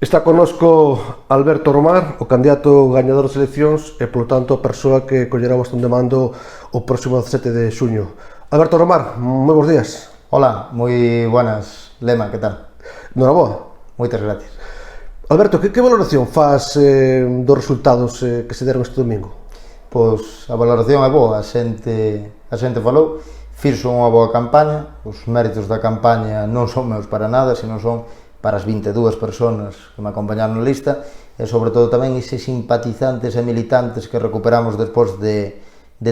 Está connosco Alberto Romar, o candidato gañador das eleccións e, polo tanto, a persoa que collerá o bastón de mando o próximo 17 de xuño. Alberto Romar, moi bons días. Hola, moi buenas, Lema, que tal? Noraboa. Moitas gracias. Alberto, que valoración faz dos resultados que se deron este domingo? Pois a valoración é boa, a xente falou, fixo unha boa campaña, os méritos da campaña non son meus para nada, senón son para as 22 persoas que me acompañaron na lista e sobre todo tamén eses simpatizantes e militantes que recuperamos despois de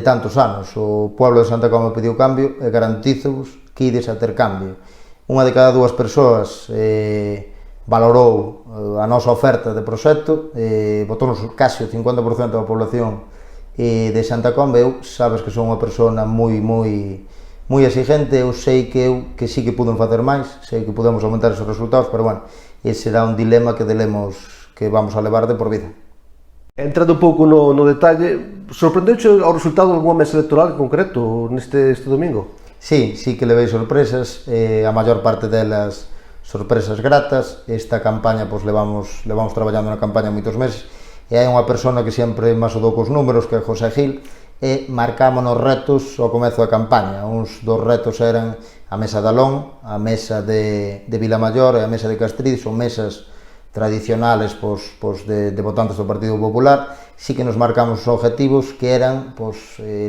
tantos anos. O pueblo de Santa Comba pediu cambio e garantízovos que ides a ter cambio. Unha de cada dúas persoas valorou a nosa oferta de proxecto, votou-nos case o 50% da población de Santa Comba. Eu sabes que son unha persona moi exigente, eu sei que sí que puden facer máis, sei que podemos aumentar esos resultados, pero bueno, ese será un dilema que vamos a levar de por vida. Entrando un pouco no detalle, sorprendeuche ao resultado de alguma mesa electoral en concreto este domingo? Sí que levei sorpresas, a maior parte delas sorpresas gratas. Esta campaña, pois levamos traballando na campaña moitos meses, e hai unha persona que sempre me axudou cos números, que é José Gil, e marcámonos retos ao comezo da campaña. Uns dos retos eran a mesa de Alón, a mesa de Vilamayor e a mesa de Castriz, son mesas tradicionales de votantes do Partido Popular. Sí que nos marcamos os objetivos que eran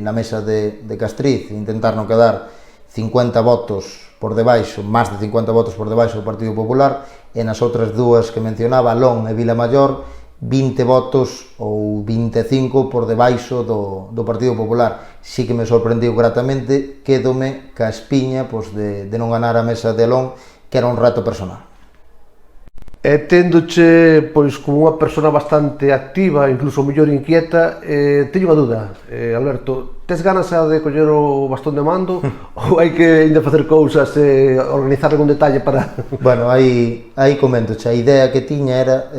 na mesa de Castriz intentar non quedar 50 votos por debaixo, máis de 50 votos por debaixo do Partido Popular, e nas outras dúas que mencionaba, Alón e Vilamayor, 20 votos ou 25 por debaixo do Partido Popular. Sí que me sorprendiu gratamente, quédome ca espiña de non ganar a mesa de Alón, que era un reto personal. E tendoche como unha persona bastante activa, incluso mellor inquieta, teño unha dúda, Alberto, tes ganas de coller o bastón de mando ou hai que ainda facer cousas organizar algún detalle para... Bueno, aí comento, a idea que tiña era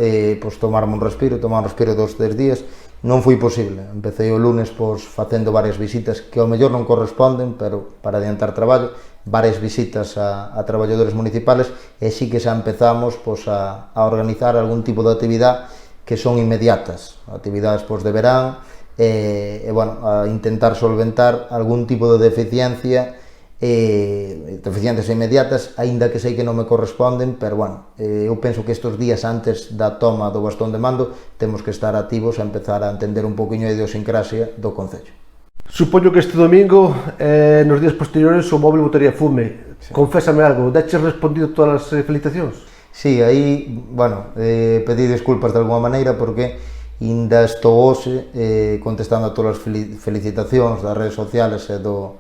tomarme un respiro 2-3 días. Non foi posible, empecé o lunes facendo varias visitas que ao mellor non corresponden, pero para adiantar traballo, varias visitas a traballadores municipales, e sí que xa empezamos a organizar algún tipo de actividade que son inmediatas, actividades de verán, a intentar solventar algún tipo de deficiencias inmediatas, aínda que sei que non me corresponden, pero eu penso que estes días antes da toma do bastón de mando temos que estar activos e empezar a entender un poquinho a idiosincrasia do Concello. Supoño que este domingo, nos días posteriores, o móvil botaría fume. Sí. Confésame algo, deches respondido todas as felicitacións? Sí, aí, pedí desculpas de alguma maneira porque ainda estou hoxe contestando a todas as felicitacións das redes sociales e do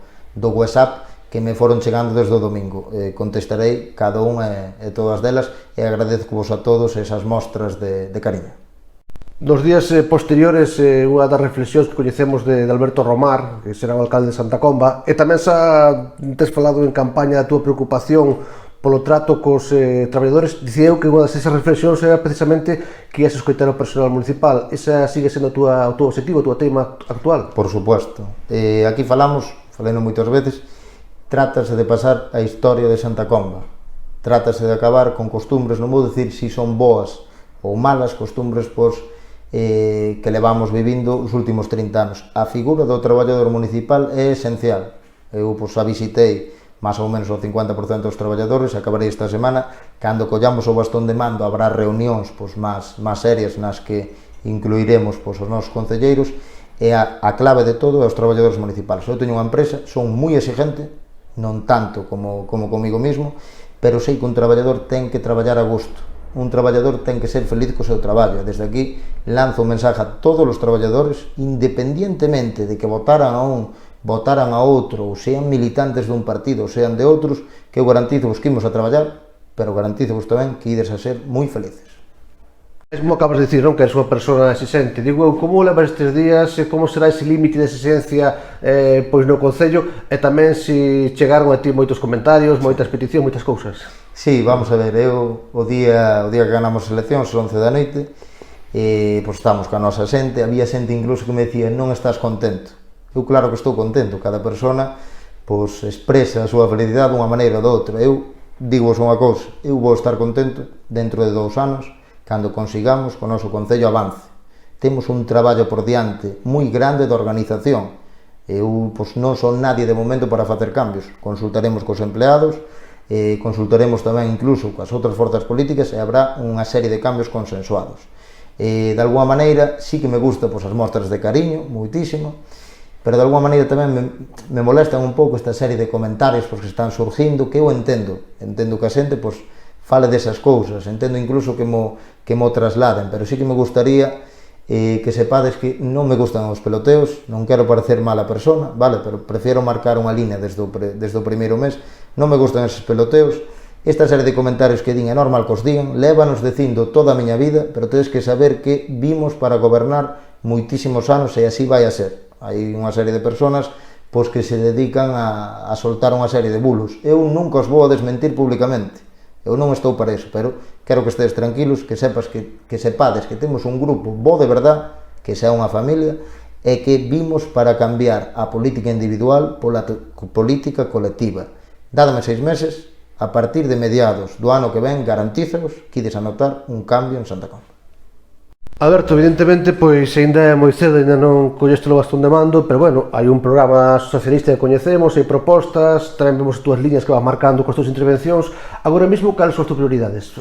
WhatsApp que me foron chegando desde o domingo. Contestarei cada unha e todas delas e agradezco-vos a todos esas mostras de cariño. Nos días posteriores, unha das reflexións que coñecemos de Alberto Romar, que será o alcalde de Santa Comba, e tamén xa tes falado en campaña a túa preocupación polo trato cos traballadores. Dicía eu que unha desas reflexións era precisamente que ias escoitar o personal municipal. Esa sigue sendo o teu objetivo, a tua tema actual? Por suposto. Aquí falei moitas veces, trátase de pasar a historia de Santa Comba, trátase de acabar con costumbres, non vou dicir se son boas ou malas costumbres que levamos vivindo os últimos 30 anos. A figura do traballador municipal é esencial. Eu a visitei máis ou menos o 50% dos traballadores, acabarei esta semana. Cando collamos o bastón de mando habrá reunións máis serias nas que incluiremos os nosos concelleiros, e a clave de todo é os traballadores municipales. Eu teño unha empresa, son moi exigente, non tanto como comigo mismo, pero sei que un traballador ten que traballar a gusto, un traballador ten que ser feliz co seu traballo. Desde aquí lanzo un mensaje a todos os traballadores, independientemente de que votaran a un, votaran a outro, ou sean militantes dun partido, ou sean de outros, que eu garantizo que imos a traballar, pero garantizo tamén que ides a ser moi felices. Como acabas de dicir, non, que eres unha persona exigente. Digo eu, como levas estes días, como será ese límite de exigencia no Concello, e tamén se chegaron a ti moitos comentarios, moitas peticións, moitas cousas? Sí, vamos a ver, eu o día que ganamos as eleccións, 11 da noite, estamos ca nosa xente, había xente incluso que me decía, non estás contento. Eu claro que estou contento, cada persona expresa a súa felicidade dunha maneira ou de outra. Eu digo unha cousa, eu vou estar contento dentro de 2 anos, cando consigamos que o noso Concello avance. Temos un traballo por diante moi grande de organización. Eu non son nadie de momento para facer cambios. Consultaremos cos empleados, consultaremos tamén incluso coas outras forzas políticas e habrá unha serie de cambios consensuados. De alguma maneira, sí que me gusta as mostras de cariño, moitísimo, pero de alguma maneira tamén me molestan un pouco esta serie de comentarios que están surgindo, que eu entendo que a xente fale desas cousas, entendo incluso que mo trasladen, pero sí que me gustaría que sepades que non me gustan os peloteos, non quero parecer mala persona, vale, pero prefiero marcar unha línea desde o primeiro mes, non me gustan esos peloteos. Esta serie de comentarios que din é normal que os digan, lévanos dicindo toda a miña vida, pero tedes que saber que vimos para gobernar moitísimos anos e así vai a ser. Hai unha serie de personas que se dedican a soltar unha serie de bulos. Eu nunca os vou a desmentir públicamente. Eu non estou para iso, pero quero que estedes tranquilos, que sepades que temos un grupo bo de verdad, que sea unha familia, e que vimos para cambiar a política individual pola política colectiva. Dádame 6 meses, a partir de mediados do ano que ven, garantízavos que ides a notar un cambio en Santa Comba. Alberto, evidentemente, pois ainda é moi cedo, ainda non colleste o bastón de mando, pero bueno, hai un programa socialista que coñecemos, hai propostas, tamén vemos as túas líneas que vas marcando coas túas intervencións. Agora mesmo, cales son as túas prioridades?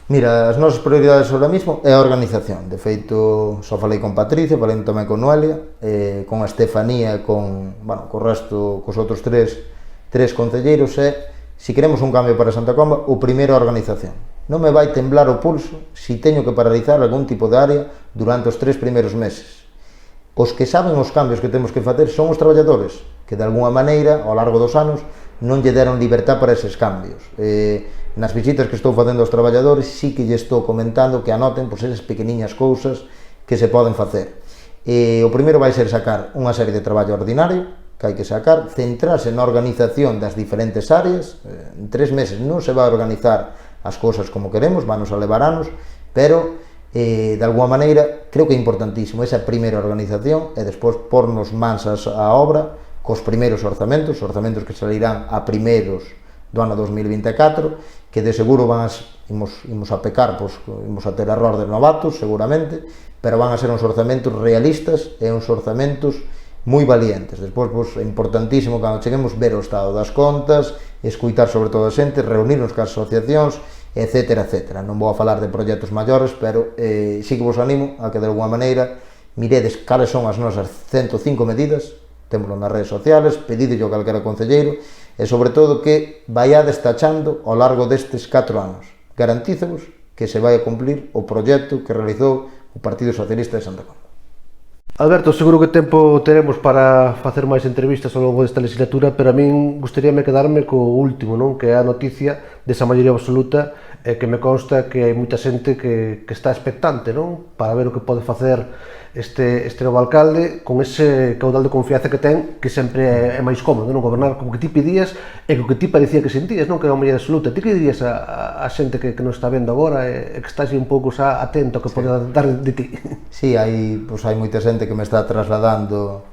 Mira, as nosas prioridades ahora mesmo é a organización. De feito, só falei con Patricia, falei tamén con Noelia, con a Estefanía, con o resto, cos outros tres concelleiros, se queremos un cambio para Santa Comba, o primeiro é a organización. Non me vai temblar o pulso se teño que paralizar algún tipo de área durante os 3 primeiros meses. Os que saben os cambios que temos que facer son os traballadores, que de alguna maneira, ao largo dos anos, non lle deron libertad para eses cambios. Nas visitas que estou facendo aos traballadores, sí que lle estou comentando que anoten esas pequeniñas cousas que se poden facer. O primeiro vai ser sacar unha serie de traballo ordinario, que hai que sacar, centrarse na organización das diferentes áreas. En 3 meses non se vai organizar as cousas como queremos, vanos a levar anos, pero de alguma maneira creo que é importantísimo esa primeira organización e despois pornos mansas á obra cos primeiros orzamentos que salirán a primeiros do ano 2024, que de seguro imos a pecar, imos a ter error de novatos seguramente, pero van a ser uns orzamentos realistas e uns orzamentos moi valientes. Despois é importantísimo cando cheguemos ver o estado das contas, escuitar sobre todo a xente, reunirnos cas asociacións, etcétera, etcétera. Non vou a falar de proxectos maiores, pero sí que vos animo a que de alguma maneira miredes cales son as nosas 105 medidas, témoslo nas redes sociales, pedídelo a calquera concelleiro, e sobre todo que vaiades tachando ao largo destes 4 anos. Garantízovos que se vai a cumplir o proxecto que realizou o Partido Socialista de Santa Comba. Alberto, seguro que tempo teremos para facer máis entrevistas ao longo desta legislatura, pero a min gustaríame quedarme co último, non? Que é a noticia desa maioría absoluta, que me consta que hai moita xente que está expectante, non? Para ver o que pode facer este novo alcalde con ese caudal de confianza que ten, que sempre é máis cómodo, non? Gobernar como que ti pedías e co que ti parecía que sentías, non? Que é a maioría absoluta. Ti que dirías a xente que nos está vendo agora e que estás un pouco xa atento que pode dar de ti? Sí, hai moita xente que me está trasladando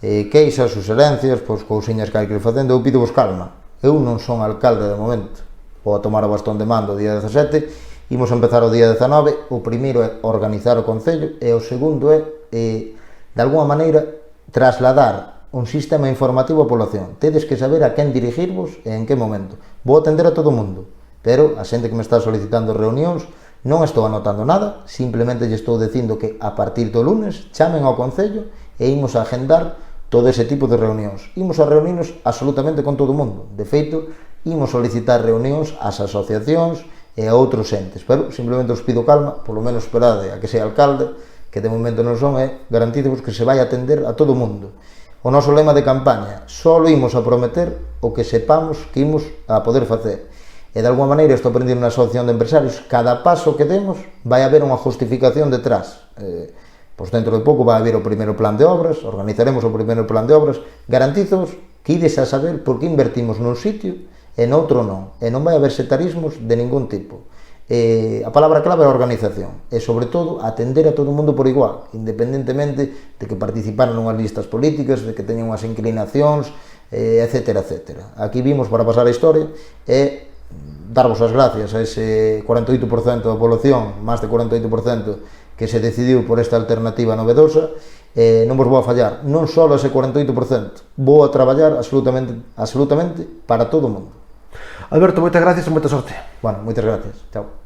queixas, suxerencias, cousiñas que hai que ir facendo. Eu pido vos calma, eu non son alcalde de momento, vou a tomar o bastón de mando o día 17, imos empezar o día 19, o primeiro é organizar o Concello e o segundo é, de alguma maneira, trasladar un sistema informativo á población. Tedes que saber a quen dirigirvos e en que momento. Vou atender a todo o mundo, pero a xente que me está solicitando reunións non estou anotando nada, simplemente lle estou dicindo que a partir do lunes chamen ao Concello e imos a agendar todo ese tipo de reunións. Imos a reunirnos absolutamente con todo o mundo. De feito, imos solicitar reunións ás asociacións e a outros entes, pero simplemente os pido calma, polo menos esperade a que sea alcalde, que de momento non son, garantídevos que se vai atender a todo o mundo. O noso lema de campaña, só imos a prometer o que sepamos que imos a poder facer. E de alguma maneira estou aprendindo na asociación de empresarios, cada paso que demos vai haber unha justificación detrás. Pois dentro de pouco vai haber o primeiro plan de obras, organizaremos o primeiro plan de obras, garantízos que ides a saber por que invertimos nun sitio e noutro non, e non vai haber setarismos de ningún tipo. A palabra clave é a organización, e sobre todo atender a todo o mundo por igual, independentemente de que participaran nunhas listas políticas, de que teñan unhas inclinacións, etcétera, etcétera. Aquí vimos para pasar a historia e darvos as gracias a ese 48% da población, máis de 48%, que se decidiu por esta alternativa novedosa. Non vos vou a fallar, non só ese 48%, vou a traballar absolutamente para todo o mundo. Alberto, moitas gracias e moita sorte. Bueno, moitas gracias, chao.